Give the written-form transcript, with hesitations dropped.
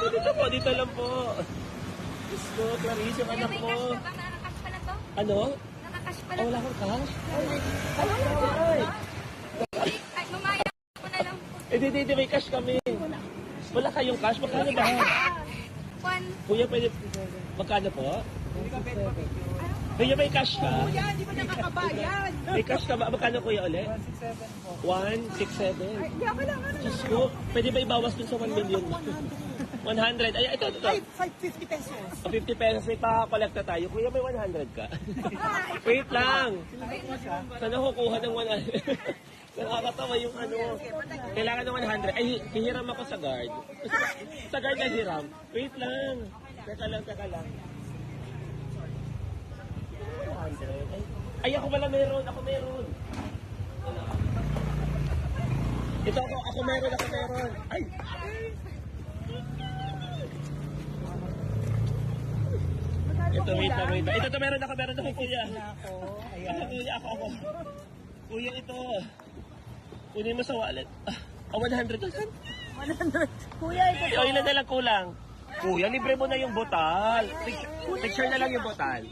Dito lang po. Diyos ko, Clarice, yung anak mo. Nakakash pa na to? Ano? Nakakash pa na Oh, to? wala kang cash? Ay, mamaya ko na lang po. Hindi, may cash kami. Wala kayong cash? Magkano ba? Juan, Kuya, pwede... Magkano po? Kuya, may cash ka? Kuya, hindi mo nakakabayan. May cash ka ba? Magkano kuya ulit? 167 po. 167. Hindi ako lang. Diyos ko, pwede ba ibawas dun sa 1 million? 100. Ay, ito. Ay, 50 pesos. O 50 pesos, may pakakolekta tayo. Kuya, may 100 ka? Wait lang. Saan ako kukuha ng 100? Nakakatawa yung ano. Kailangan ng 100. Ay, hihiram ako sa guard. Sa guard na hiram. Wait lang. Teka lang. 100. Ay, ako pala meron. Ako meron. Ito ako meron. Ay! Ito, wait lang. Ito, meron ako, kuya. Ako. Kuya, ito. Kunin mo sa wallet. 100 lang. 100. Kuya, ito. O, ilan na lang kulang? Kuya, libre mo na yung botal. Picture na lang yung botal.